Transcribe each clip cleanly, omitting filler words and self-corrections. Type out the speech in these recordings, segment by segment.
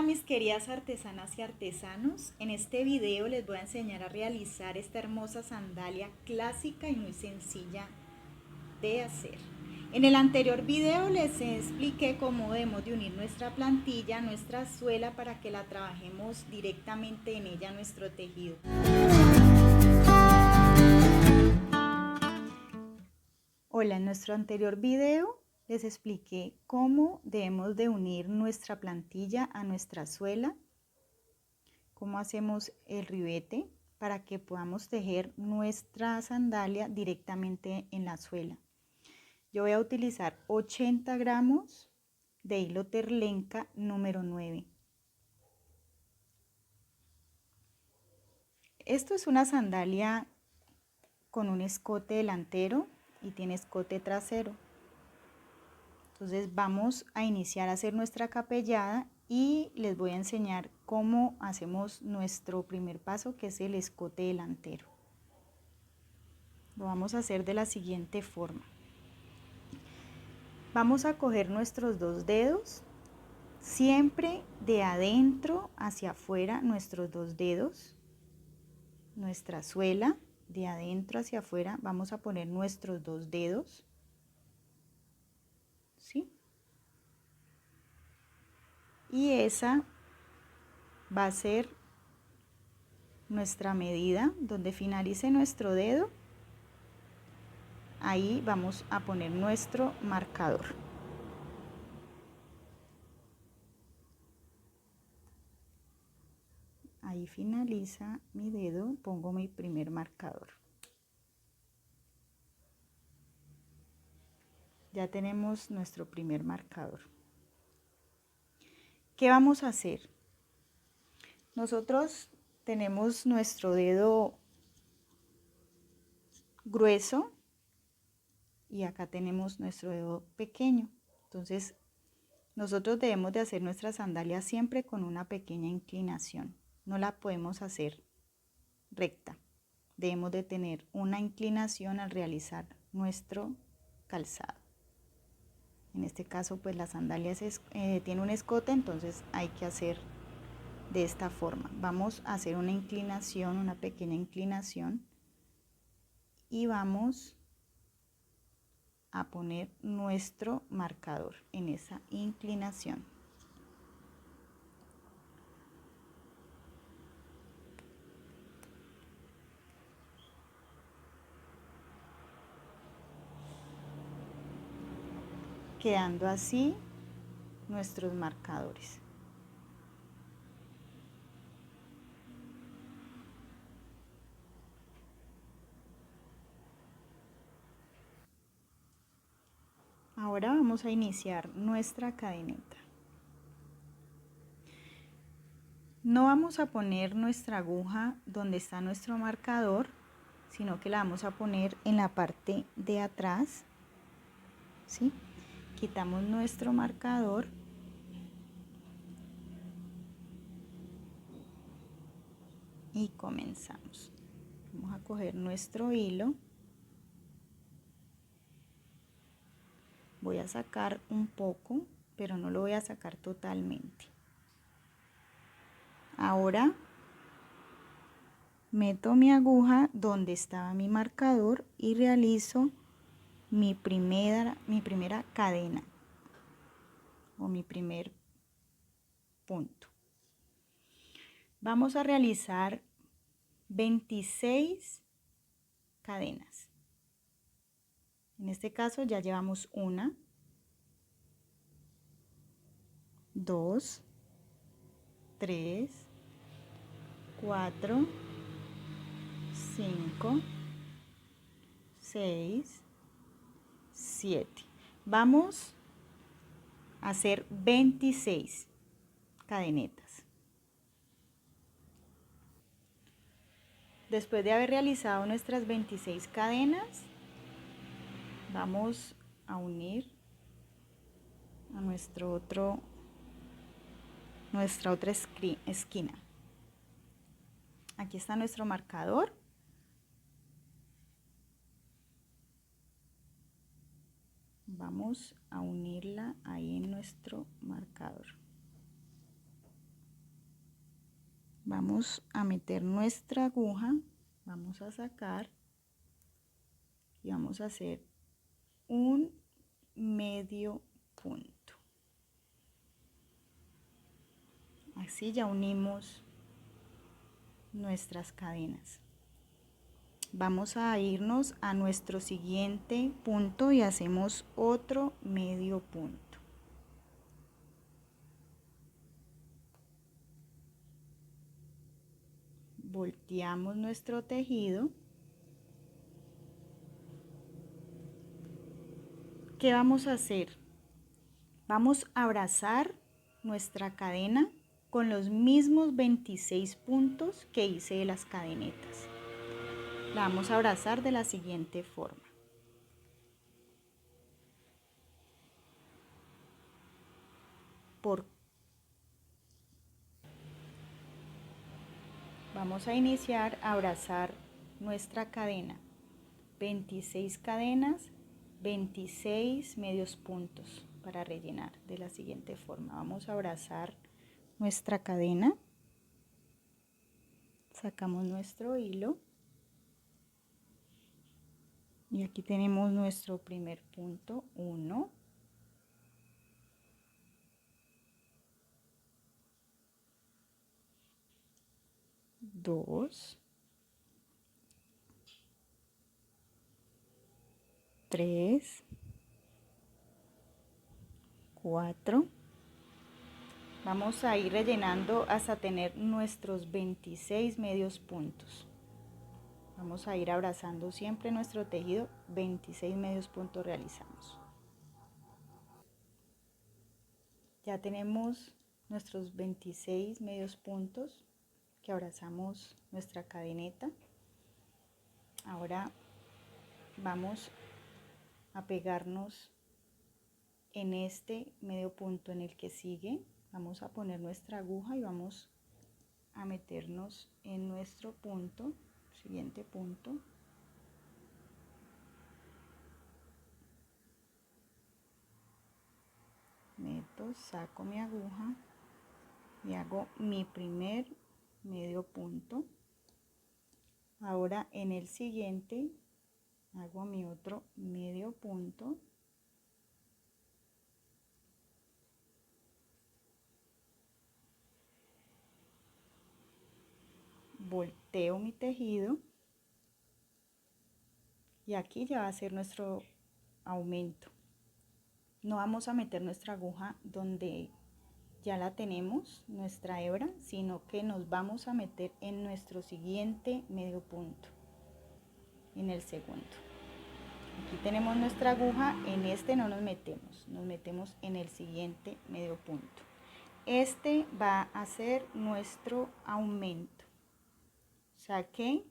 mis queridas artesanas y artesanos, en este video les voy a enseñar a realizar esta hermosa sandalia clásica y muy sencilla de hacer. En el anterior video les expliqué cómo debemos de unir nuestra plantilla, nuestra suela para que la trabajemos directamente en ella nuestro tejido. Hola, en nuestro anterior video les expliqué cómo debemos de unir nuestra plantilla a nuestra suela, cómo hacemos el ribete para que podamos tejer nuestra sandalia directamente en la suela. Yo voy a utilizar 80 gramos de hilo terlenca número 9. Esto es una sandalia con un escote delantero y tiene escote trasero. Entonces vamos a iniciar a hacer nuestra capellada y les voy a enseñar cómo hacemos nuestro primer paso, que es el escote delantero. Lo vamos a hacer de la siguiente forma. Vamos a coger nuestros dos dedos, siempre de adentro hacia afuera nuestros dos dedos, nuestra suela de adentro hacia afuera, vamos a poner nuestros dos dedos, ¿sí? Y esa va a ser nuestra medida. Donde finalice nuestro dedo, ahí vamos a poner nuestro marcador. Ahí finaliza mi dedo, pongo mi primer marcador. Ya tenemos nuestro primer marcador. ¿Qué vamos a hacer? Nosotros tenemos nuestro dedo grueso y acá tenemos nuestro dedo pequeño. Entonces nosotros debemos de hacer nuestra sandalia siempre con una pequeña inclinación. No la podemos hacer recta. Debemos de tener una inclinación al realizar nuestro calzado. En este caso pues la sandalia tiene un escote, entonces hay que hacer de esta forma. Vamos a hacer una inclinación, una pequeña inclinación, y vamos a poner nuestro marcador en esa inclinación. Quedando así nuestros marcadores. Ahora vamos a iniciar nuestra cadeneta. No vamos a poner nuestra aguja donde está nuestro marcador, sino que la vamos a poner en la parte de atrás, ¿sí? Quitamos nuestro marcador y comenzamos. Vamos a coger nuestro hilo. Voy a sacar un poco, pero no lo voy a sacar totalmente. Ahora meto mi aguja donde estaba mi marcador y realizo mi primera cadena o mi primer punto. Vamos a realizar 26 cadenas. En este caso ya llevamos 1, 2, 3, 4, 5, 6, 7. Vamos a hacer 26 cadenetas. Después de haber realizado nuestras 26 cadenas, vamos a unir a nuestra otra esquina. Aquí está nuestro marcador. Vamos a unirla ahí en nuestro marcador. Vamos a meter nuestra aguja, vamos a sacar y vamos a hacer un medio punto. Así ya unimos nuestras cadenas. Vamos a irnos a nuestro siguiente punto y hacemos otro medio punto. Volteamos nuestro tejido. ¿Qué vamos a hacer? Vamos a abrazar nuestra cadena con los mismos 26 puntos que hice de las cadenetas. La vamos a abrazar de la siguiente forma. Vamos a iniciar a abrazar nuestra cadena. 26 cadenas, 26 medios puntos para rellenar de la siguiente forma. Vamos a abrazar nuestra cadena. Sacamos nuestro hilo. Y aquí tenemos nuestro primer punto, 1. 2, 3, 4. Vamos a ir rellenando hasta tener nuestros 26 medios puntos. Vamos a ir abrazando siempre nuestro tejido, 26 medios puntos realizamos. Ya tenemos nuestros 26 medios puntos que abrazamos nuestra cadeneta. Ahora vamos a pegarnos en este medio punto en el que sigue. Vamos a poner nuestra aguja y vamos a meternos en nuestro punto, siguiente punto. Meto, saco mi aguja y hago mi primer medio punto. Ahora en el siguiente hago mi otro medio punto. Volteo mi tejido y aquí ya va a ser nuestro aumento. No vamos a meter nuestra aguja donde ya la tenemos, nuestra hebra, sino que nos vamos a meter en nuestro siguiente medio punto, en el segundo. Aquí tenemos nuestra aguja, en este no nos metemos en el siguiente medio punto. Este va a ser nuestro aumento. O sea que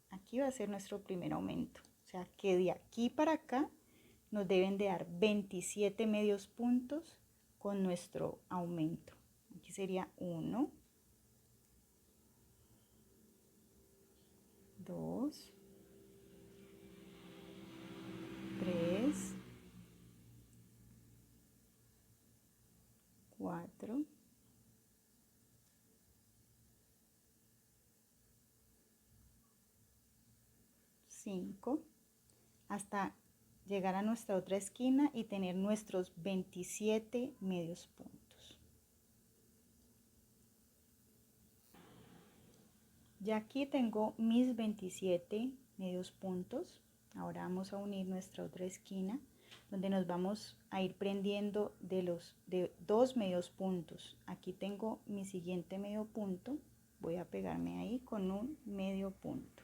aquí va a ser nuestro primer aumento. O sea que de aquí para acá nos deben de dar 27 medios puntos con nuestro aumento. Aquí sería 1, 2, 3, 4, 5, hasta llegar a nuestra otra esquina y tener nuestros 27 medios puntos. Ya aquí tengo mis 27 medios puntos. Ahora vamos a unir nuestra otra esquina, donde nos vamos a ir prendiendo de 2 medios puntos. Aquí tengo mi siguiente medio punto. Voy a pegarme ahí con un medio punto.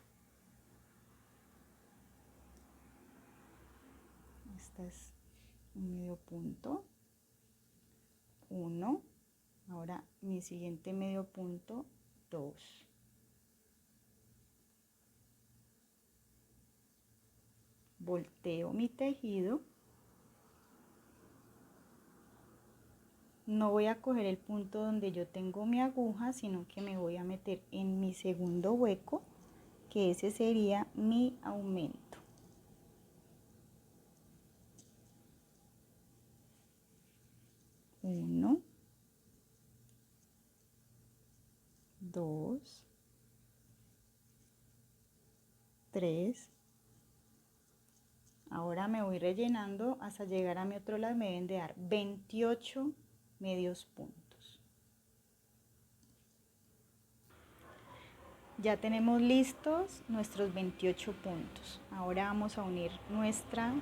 Este es un medio punto. 1. Ahora mi siguiente medio punto, 2. Volteo mi tejido. No voy a coger el punto donde yo tengo mi aguja, sino que me voy a meter en mi segundo hueco, que ese sería mi aumento. Uno, 2, 3. Ahora me voy rellenando hasta llegar a mi otro lado, me deben de dar 28 medios puntos. Ya tenemos listos nuestros 28 puntos. Ahora vamos a unir nuestra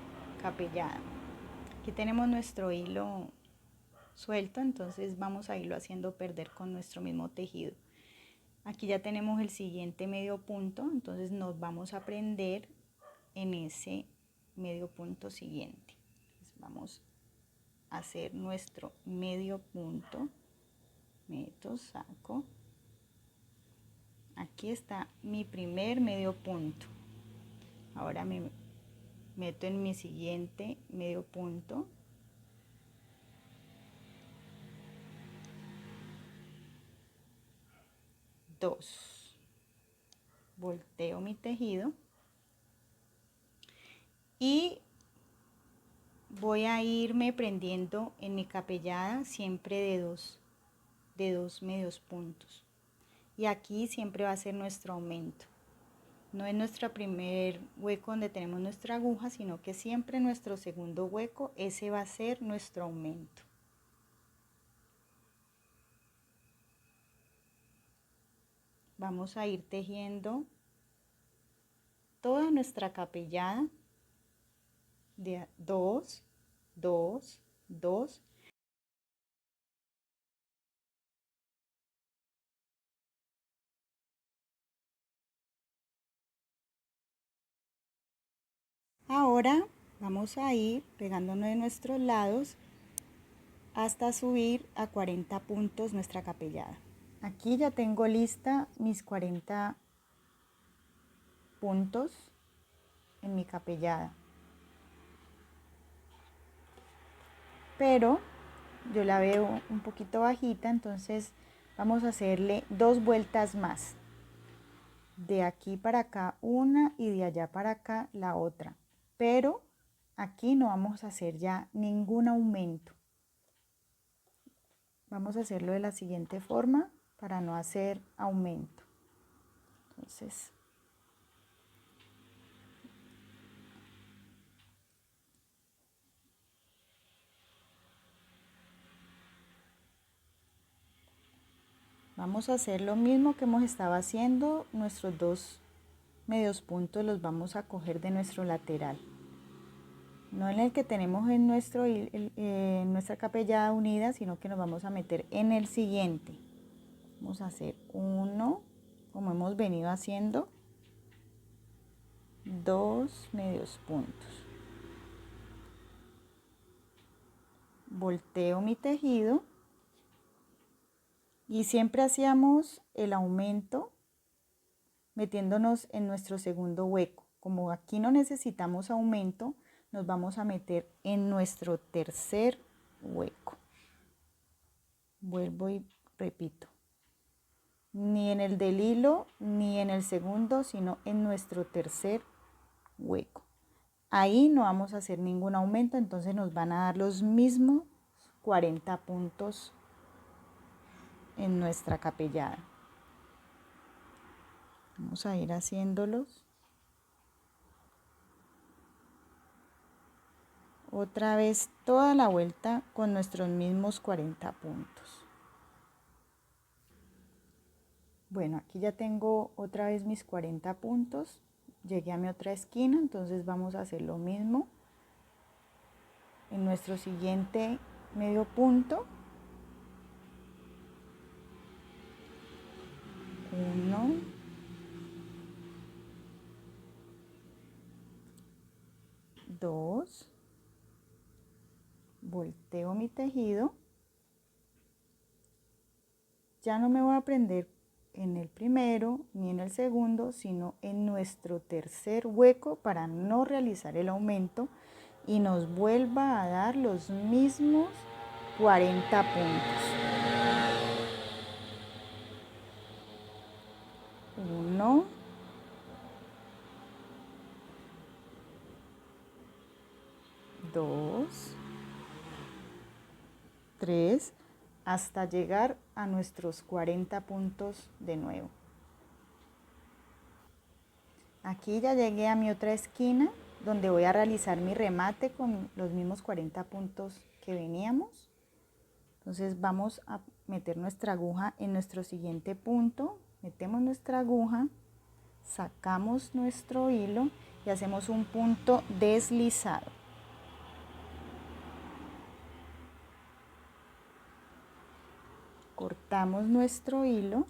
capellada. Aquí tenemos nuestro hilo suelto, entonces vamos a irlo haciendo perder con nuestro mismo tejido. Aquí ya tenemos el siguiente medio punto, entonces nos vamos a prender en ese medio punto siguiente. Entonces vamos a hacer nuestro medio punto, meto, saco. Aquí está mi primer medio punto. Ahora me meto en mi siguiente medio punto. Dos. Volteo mi tejido y voy a irme prendiendo en mi capellada siempre de dos medios puntos. Y aquí siempre va a ser nuestro aumento. No es nuestro primer hueco donde tenemos nuestra aguja, sino que siempre nuestro segundo hueco, ese va a ser nuestro aumento. Vamos a ir tejiendo toda nuestra capellada de 2, 2, 2. Ahora vamos a ir pegándonos de nuestros lados hasta subir a 40 puntos nuestra capellada. Aquí ya tengo lista mis 40 puntos en mi capellada. Pero yo la veo un poquito bajita, entonces vamos a hacerle 2 vueltas más. De aquí para acá una y de allá para acá la otra. Pero aquí no vamos a hacer ya ningún aumento. Vamos a hacerlo de la siguiente forma para no hacer aumento. Entonces, vamos a hacer lo mismo que hemos estado haciendo. Nuestros 2 medios puntos los vamos a coger de nuestro lateral. No en el que tenemos en nuestra capellada unida, sino que nos vamos a meter en el siguiente. Vamos a hacer 1, como hemos venido haciendo, 2 medios puntos. Volteo mi tejido y siempre hacíamos el aumento metiéndonos en nuestro segundo hueco. Como aquí no necesitamos aumento, nos vamos a meter en nuestro tercer hueco. Vuelvo y repito. Ni en el del hilo, ni en el segundo, sino en nuestro tercer hueco. Ahí no vamos a hacer ningún aumento, entonces nos van a dar los mismos 40 puntos en nuestra capellada. Vamos a ir haciéndolos. Otra vez toda la vuelta con nuestros mismos 40 puntos. Bueno, aquí ya tengo otra vez mis 40 puntos. Llegué a mi otra esquina, entonces vamos a hacer lo mismo. En nuestro siguiente medio punto. 1, 2, volteo mi tejido. Ya no me voy a prender en el primero ni en el segundo, sino en nuestro tercer hueco para no realizar el aumento y nos vuelva a dar los mismos 40 puntos. 1, 2, 3. hasta llegar a nuestros 40 puntos de nuevo. Aquí ya llegué a mi otra esquina donde voy a realizar mi remate con los mismos 40 puntos que veníamos. Entonces vamos a meter nuestra aguja en nuestro siguiente punto, metemos nuestra aguja, sacamos nuestro hilo y hacemos un punto deslizado. Cortamos nuestro hilo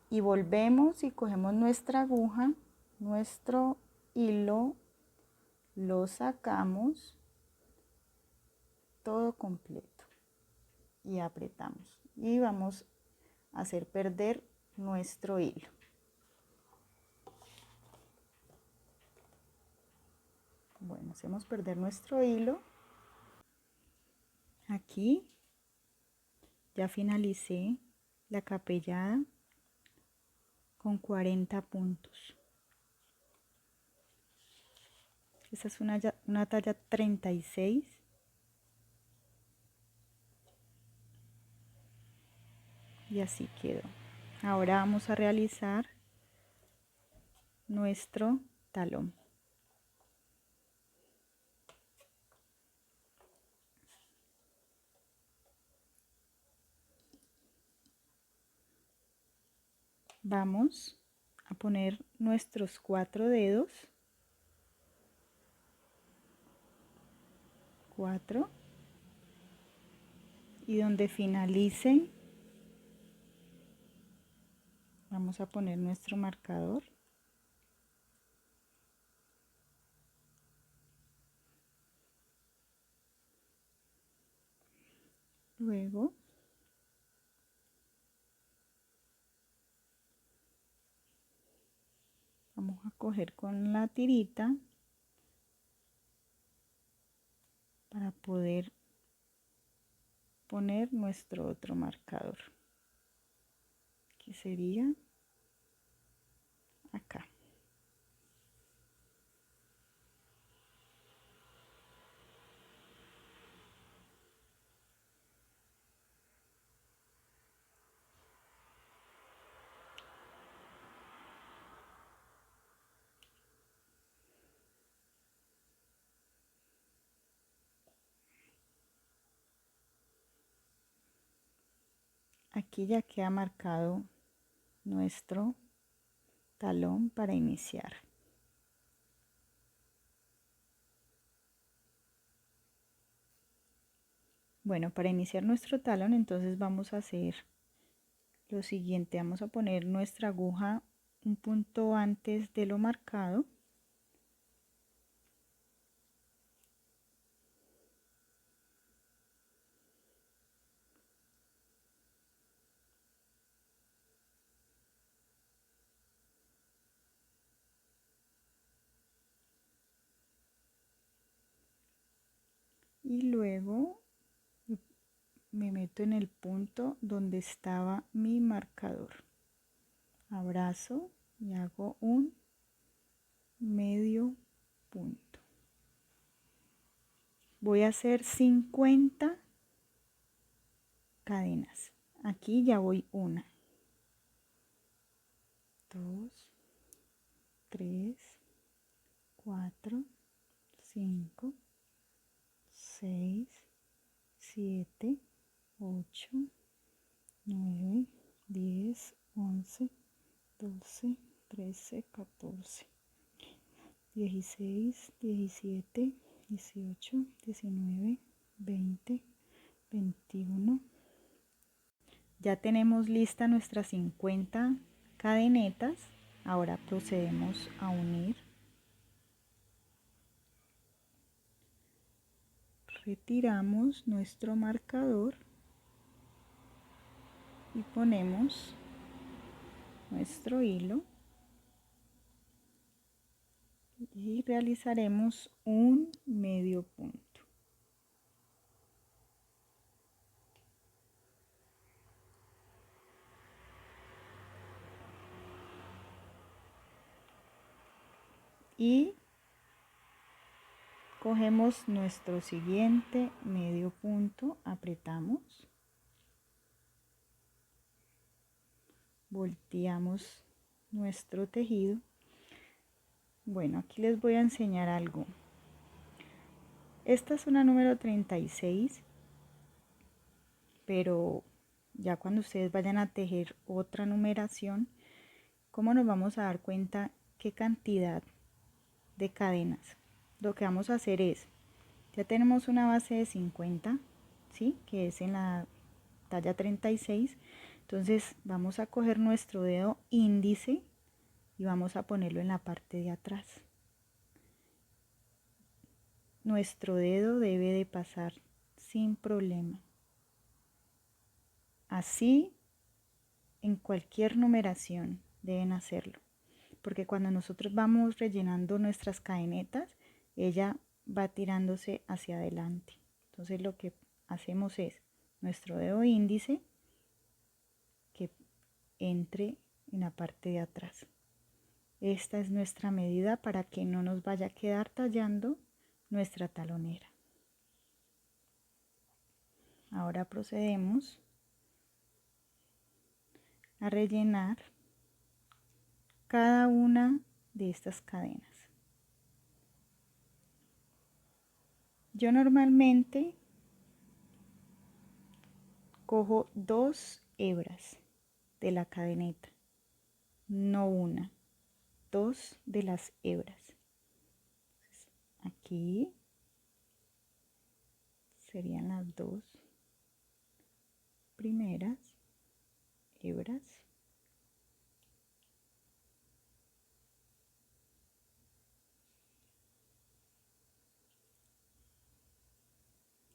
y volvemos y cogemos nuestra aguja, nuestro hilo, lo sacamos todo completo y apretamos y vamos a hacer perder nuestro hilo. Bueno, hacemos perder nuestro hilo. Aquí ya finalicé la capellada con 40 puntos. Esta es una talla 36. Y así quedó. Ahora vamos a realizar nuestro talón. Vamos a poner nuestros 4 dedos. 4. Y donde finalice, vamos a poner nuestro marcador. Luego vamos a coger con la tirita para poder poner nuestro otro marcador, que sería acá. Aquí ya queda marcado nuestro talón para iniciar. Bueno, para iniciar nuestro talón, entonces vamos a hacer lo siguiente. Vamos a poner nuestra aguja un punto antes de lo marcado. Y luego me meto en el punto donde estaba mi marcador. Abrazo y hago un medio punto. Voy a hacer 50 cadenas. Aquí ya voy 1, 2, 3, 4, 5, 6, 7, 8, 9, 10, 11, 12, 13, 14, 16, 17, 18, 19, 20, 21. Ya tenemos lista nuestras 50 cadenetas. Ahora procedemos a unir. Retiramos nuestro marcador y ponemos nuestro hilo y realizaremos un medio punto. Y cogemos nuestro siguiente medio punto, apretamos, volteamos nuestro tejido. Bueno, aquí les voy a enseñar algo. Esta es una número 36, pero ya cuando ustedes vayan a tejer otra numeración, ¿cómo nos vamos a dar cuenta qué cantidad de cadenas? Lo que vamos a hacer es, ya tenemos una base de 50, ¿sí? Que es en la talla 36. Entonces vamos a coger nuestro dedo índice y vamos a ponerlo en la parte de atrás. Nuestro dedo debe de pasar sin problema. Así en cualquier numeración deben hacerlo, porque cuando nosotros vamos rellenando nuestras cadenetas, ella va tirándose hacia adelante. Entonces lo que hacemos es nuestro dedo índice que entre en la parte de atrás. Esta es nuestra medida para que no nos vaya a quedar tallando nuestra talonera. Ahora procedemos a rellenar cada una de estas cadenas. Yo normalmente cojo 2 hebras de la cadeneta, no una, 2 de las hebras. Entonces, aquí serían las 2 primeras hebras.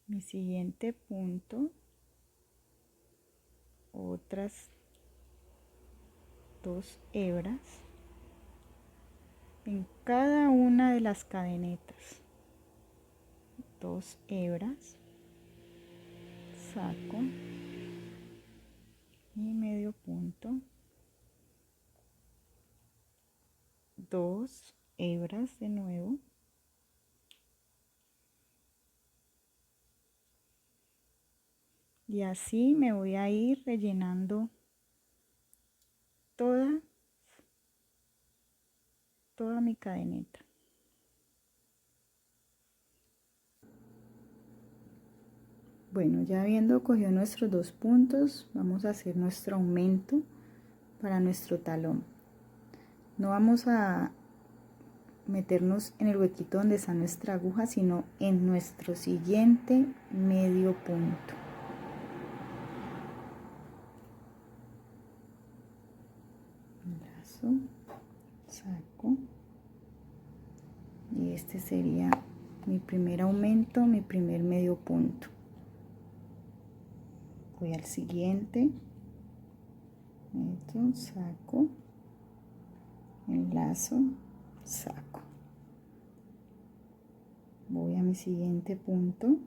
Mi siguiente punto, otras 2 hebras en cada una de las cadenetas. 2 hebras, saco y medio punto, 2 hebras de nuevo, y así me voy a ir rellenando toda mi cadeneta. Bueno, ya habiendo cogido nuestros 2 puntos, vamos a hacer nuestro aumento para nuestro talón. No vamos a meternos en el huequito donde está nuestra aguja, sino en nuestro siguiente medio punto. Lazo, saco, y este sería mi primer aumento, mi primer medio punto. Voy al siguiente, meto, saco, enlazo, saco. Voy a mi siguiente punto,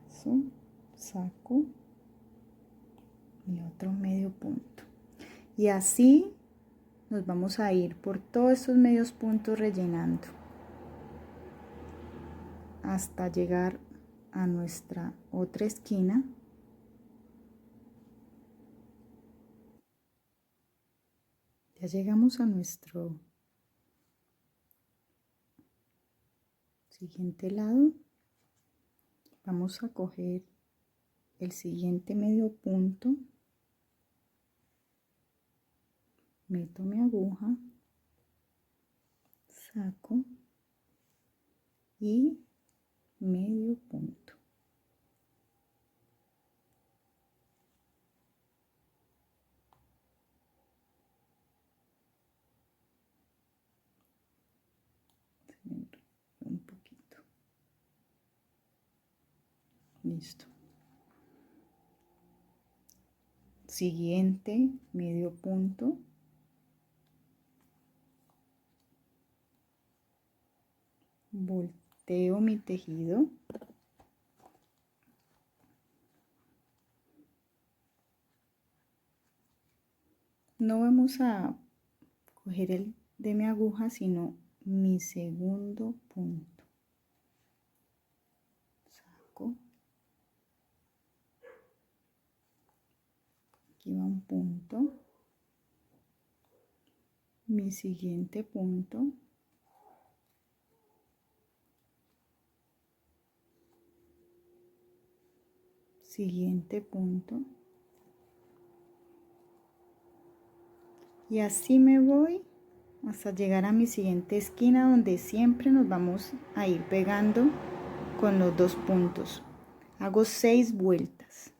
lazo, saco y otro medio punto. Y así nos vamos a ir por todos estos medios puntos rellenando hasta llegar a nuestra otra esquina. Ya llegamos a nuestro siguiente lado. Vamos a coger el siguiente medio punto, meto mi aguja, saco y medio punto. Un poquito. Listo. Siguiente medio punto. Volteo mi tejido. No vamos a coger el de mi aguja, sino mi segundo punto. Saco. Aquí va un punto. Mi siguiente punto. Siguiente punto. Y así me voy hasta llegar a mi siguiente esquina, donde siempre nos vamos a ir pegando con los dos puntos. Hago 6 vueltas.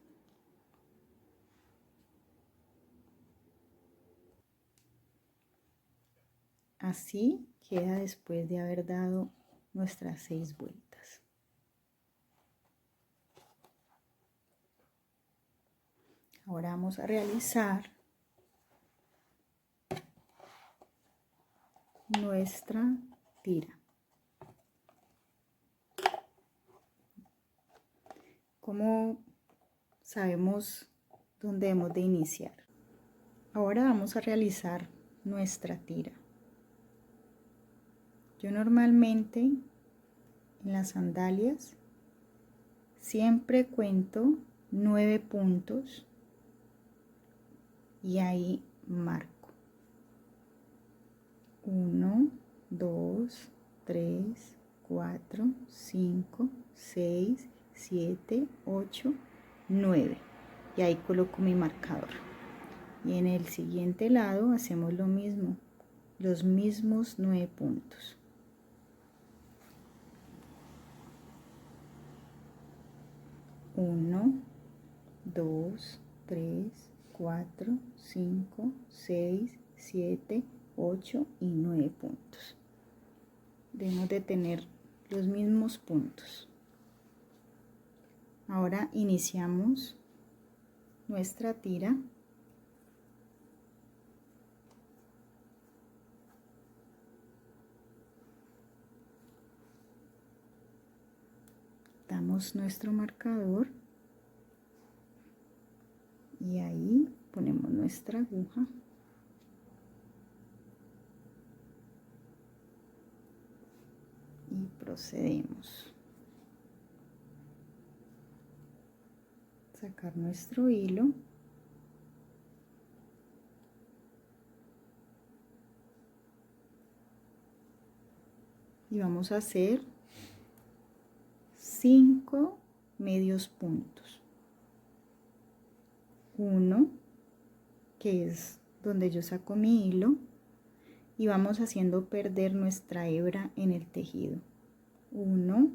Así queda después de haber dado nuestras 6 vueltas. Ahora vamos a realizar nuestra tira. ¿Cómo sabemos dónde hemos de iniciar? Ahora vamos a realizar nuestra tira. Yo normalmente en las sandalias siempre cuento 9 puntos y ahí marco. 1, 2, 3, 4, 5, 6, 7, 8, 9. Y ahí coloco mi marcador. Y en el siguiente lado hacemos lo mismo, los mismos 9 puntos. Uno, 2, 3, 4, 5, 6, 7, 8 y 9 puntos. Debemos de tener los mismos puntos. Ahora iniciamos nuestra tira. Damos nuestro marcador y ahí ponemos nuestra aguja. Y procedemos a sacar nuestro hilo. Y vamos a hacer 5 medios puntos. Uno, que es donde yo saco mi hilo, y vamos haciendo perder nuestra hebra en el tejido. 1,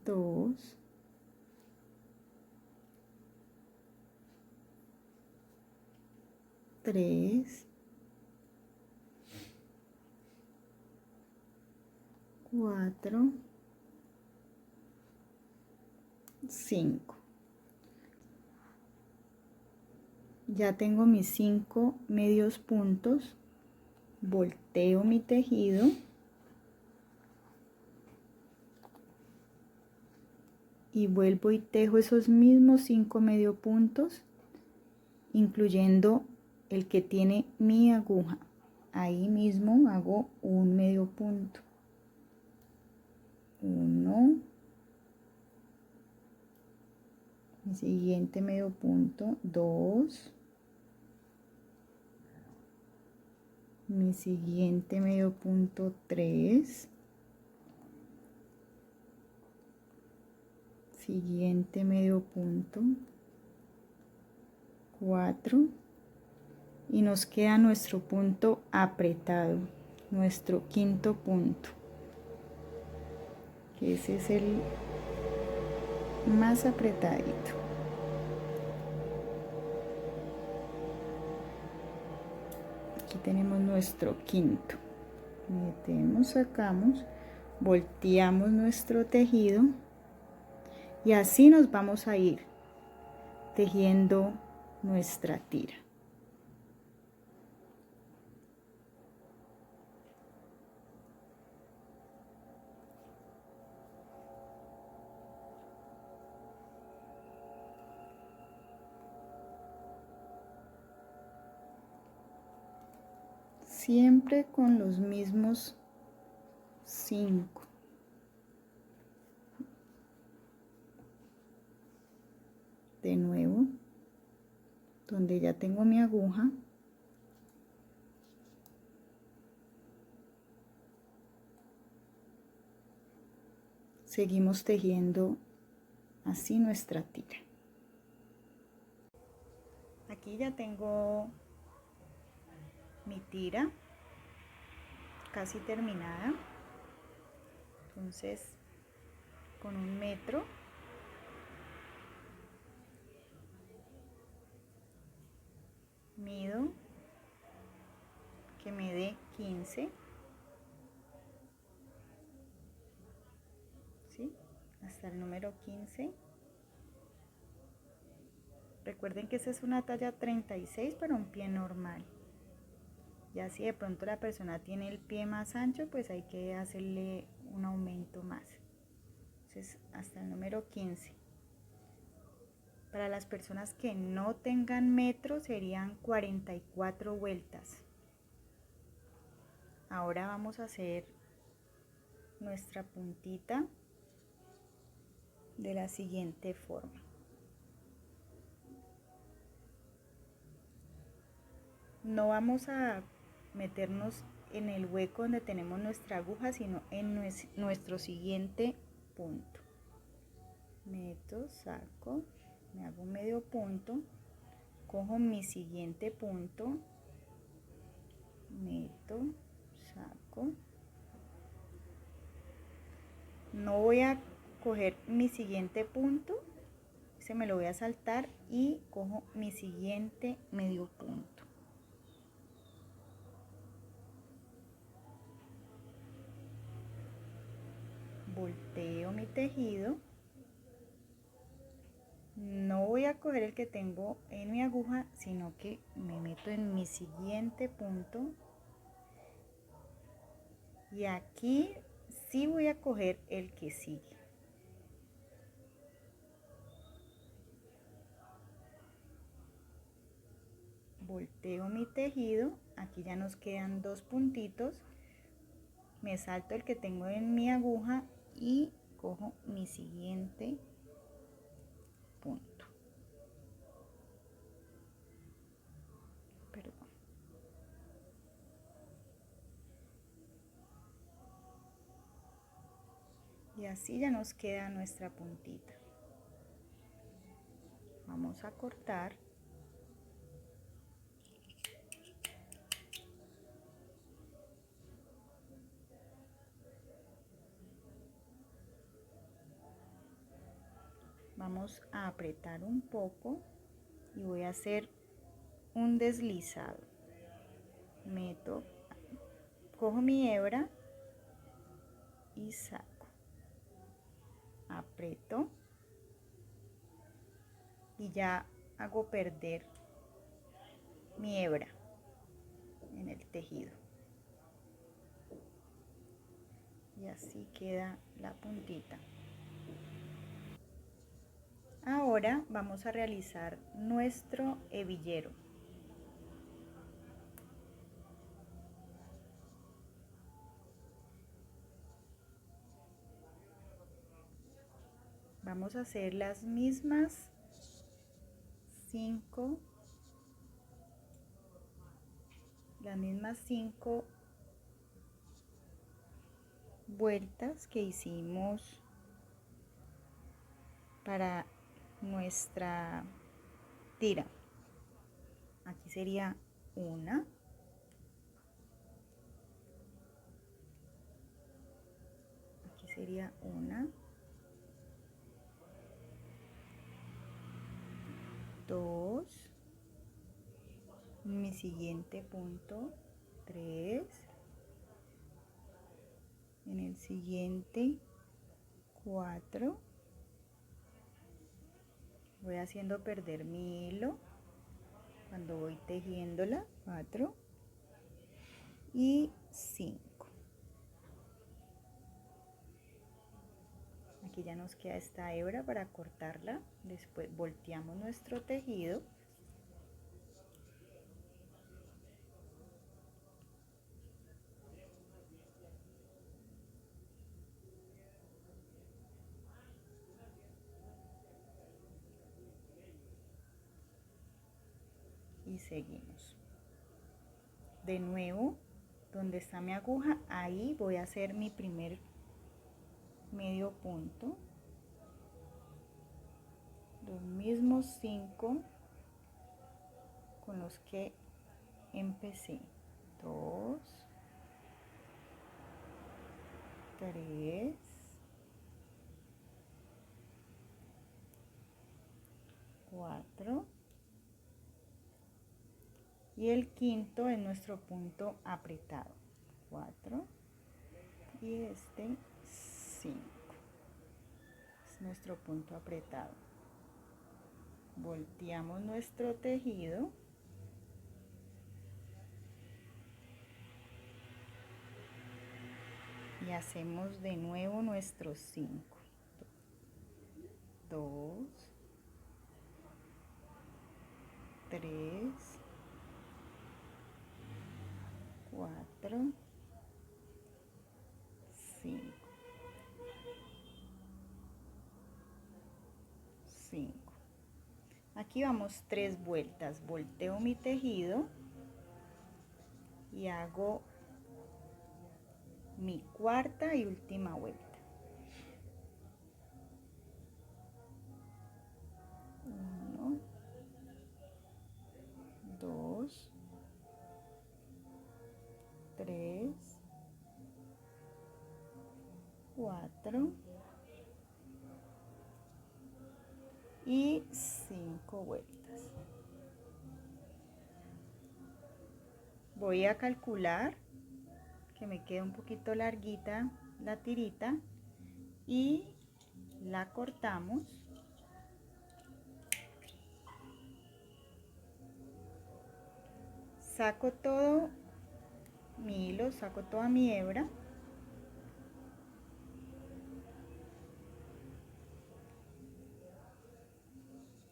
2, 3, 4, 5. Ya tengo mis 5 medios puntos. Volteo mi tejido y vuelvo y tejo esos mismos 5 medio puntos, incluyendo el que tiene mi aguja. Ahí mismo hago un medio punto. 1, mi siguiente medio punto, 2, mi siguiente medio punto, 3, siguiente medio punto, 4, y nos queda nuestro punto apretado, nuestro quinto punto, que ese es el más apretadito. Aquí tenemos nuestro quinto. Metemos, sacamos, volteamos nuestro tejido y así nos vamos a ir tejiendo nuestra tira. siempre con los mismos 5. De nuevo, donde ya tengo mi aguja, seguimos tejiendo así nuestra tira. Aquí ya tengo mi tira casi terminada. Entonces, con 1 metro mido que me dé 15, ¿sí? Hasta el número 15. Recuerden que esta es una talla 36 para un pie normal. Ya si de pronto la persona tiene el pie más ancho, pues hay que hacerle un aumento más. Entonces, hasta el número 15. Para las personas que no tengan metro serían 44 vueltas. Ahora vamos a hacer nuestra puntita de la siguiente forma. No vamos a meternos en el hueco donde tenemos nuestra aguja, sino en nuestro siguiente punto. Meto, saco, me hago medio punto, cojo mi siguiente punto, meto, saco. No voy a coger mi siguiente punto, se me lo voy a saltar y cojo mi siguiente medio punto. Volteo mi tejido. No voy a coger el que tengo en mi aguja, sino que me meto en mi siguiente punto. Y aquí sí voy a coger el que sigue. Volteo mi tejido. Aquí ya nos quedan 2 puntitos. Me salto el que tengo en mi aguja y cojo mi siguiente punto. Perdón. Y así ya nos queda nuestra puntita. Vamos a cortar. Vamos a apretar un poco y voy a hacer un deslizado. Meto, cojo mi hebra y saco. Aprieto y ya hago perder mi hebra en el tejido. Y así queda la puntita. Ahora vamos a realizar nuestro hebillero. Vamos a hacer las mismas 5 vueltas que hicimos para nuestra tira. Aquí sería una, aquí sería una, 2, mi siguiente punto 3, en el siguiente 4, voy haciendo perder mi hilo cuando voy tejiéndola, 4 y 5. Aquí ya nos queda esta hebra para cortarla. Después volteamos nuestro tejido. y seguimos. De nuevo, donde está mi aguja, ahí voy a hacer mi primer medio punto. Los mismos 5 con los que empecé. 2, 3, 4 y el quinto es nuestro punto apretado. 4 y este 5 es nuestro punto apretado. Volteamos nuestro tejido y hacemos de nuevo nuestros 5. 2, 3, 4, 5. 5. Aquí vamos 3 vueltas. Volteo mi tejido y hago mi cuarta y última vuelta. 1, 2, 3, 4 y 5 vueltas. Voy a calcular que me queda un poquito larguita la tirita y la cortamos. Saco todo mi hilo, saco toda mi hebra.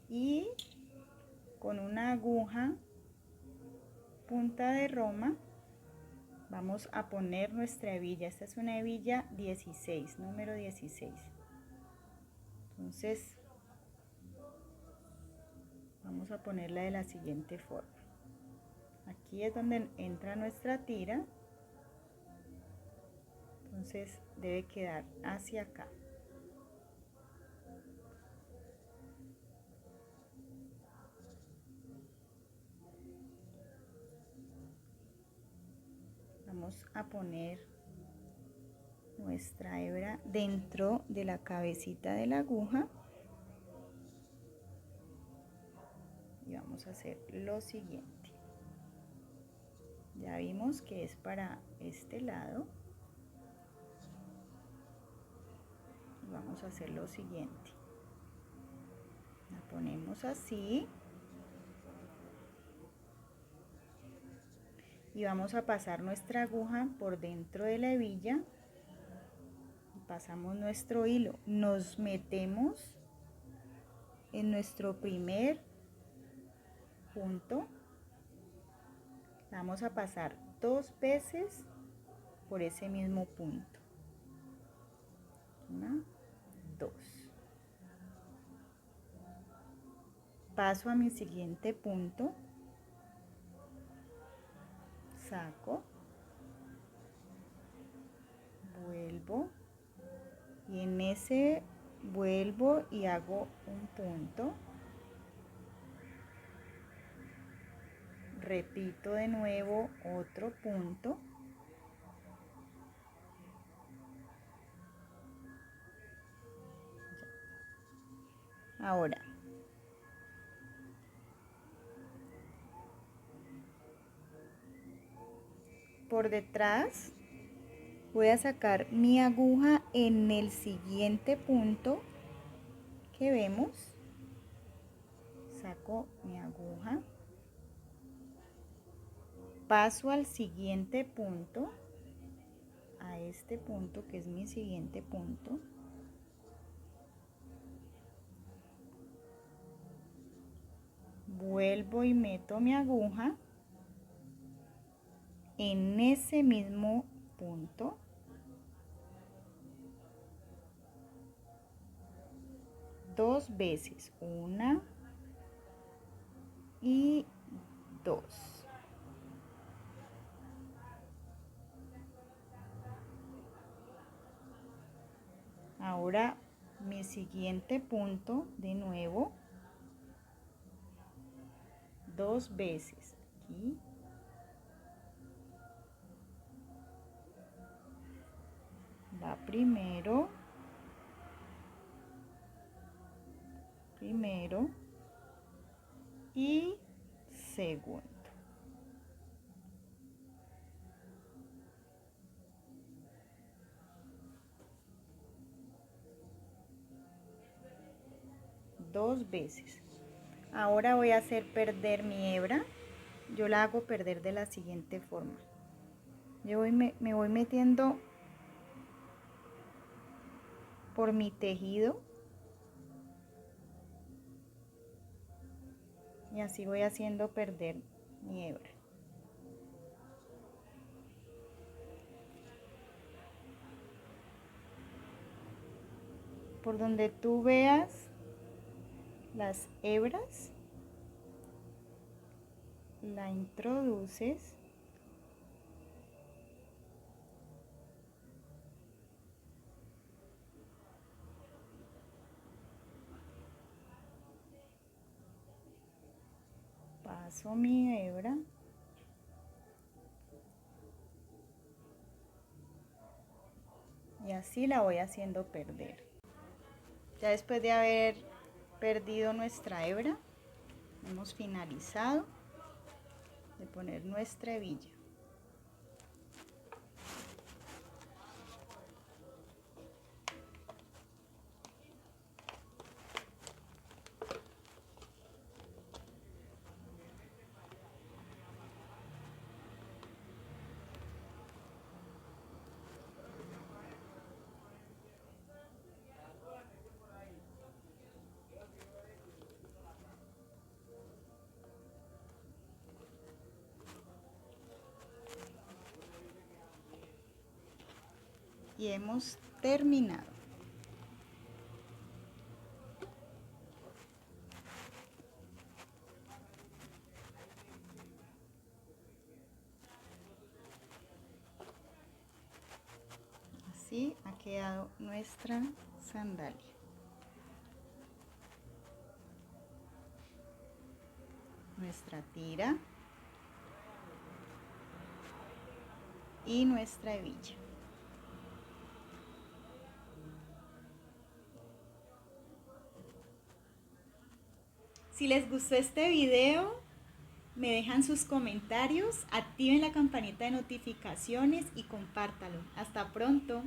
Y con una aguja punta de roma vamos a poner nuestra hebilla. Esta es una hebilla 16, número 16. Entonces vamos a ponerla de la siguiente forma. Aquí es donde entra nuestra tira, entonces debe quedar hacia acá. Vamos a poner nuestra hebra dentro de la cabecita de la aguja y vamos a hacer lo siguiente. Ya vimos que es para este lado. Vamos a hacer lo siguiente. La ponemos así. Y vamos a pasar nuestra aguja por dentro de la hebilla. Pasamos nuestro hilo. Nos metemos en nuestro primer punto. Vamos a pasar 2 veces por ese mismo punto. 1, 2. Paso a mi siguiente punto. Saco. Vuelvo. Y en ese vuelvo y hago un punto. Repito de nuevo otro punto. Ahora, por detrás voy a sacar mi aguja en el siguiente punto que vemos. Saco mi aguja. Paso al siguiente punto, a este punto que es mi siguiente punto. Vuelvo y meto mi aguja en ese mismo punto. Dos veces, 1 y 2. Ahora mi siguiente punto, de nuevo, 2 veces. Aquí. Va primero, y segundo. Dos veces. Ahora voy a hacer perder mi hebra. Yo la hago perder de la siguiente forma. Me voy metiendo por mi tejido y así voy haciendo perder mi hebra. Por donde tú veas las hebras, la introduces paso mi hebra y así la voy haciendo perder. Ya después de haber perdido nuestra hebra, hemos finalizado de poner nuestra hebilla. Y hemos terminado. Así ha quedado nuestra sandalia. Nuestra tira y nuestra hebilla. Si les gustó este video, me dejan sus comentarios, activen la campanita de notificaciones y compártalo. Hasta pronto.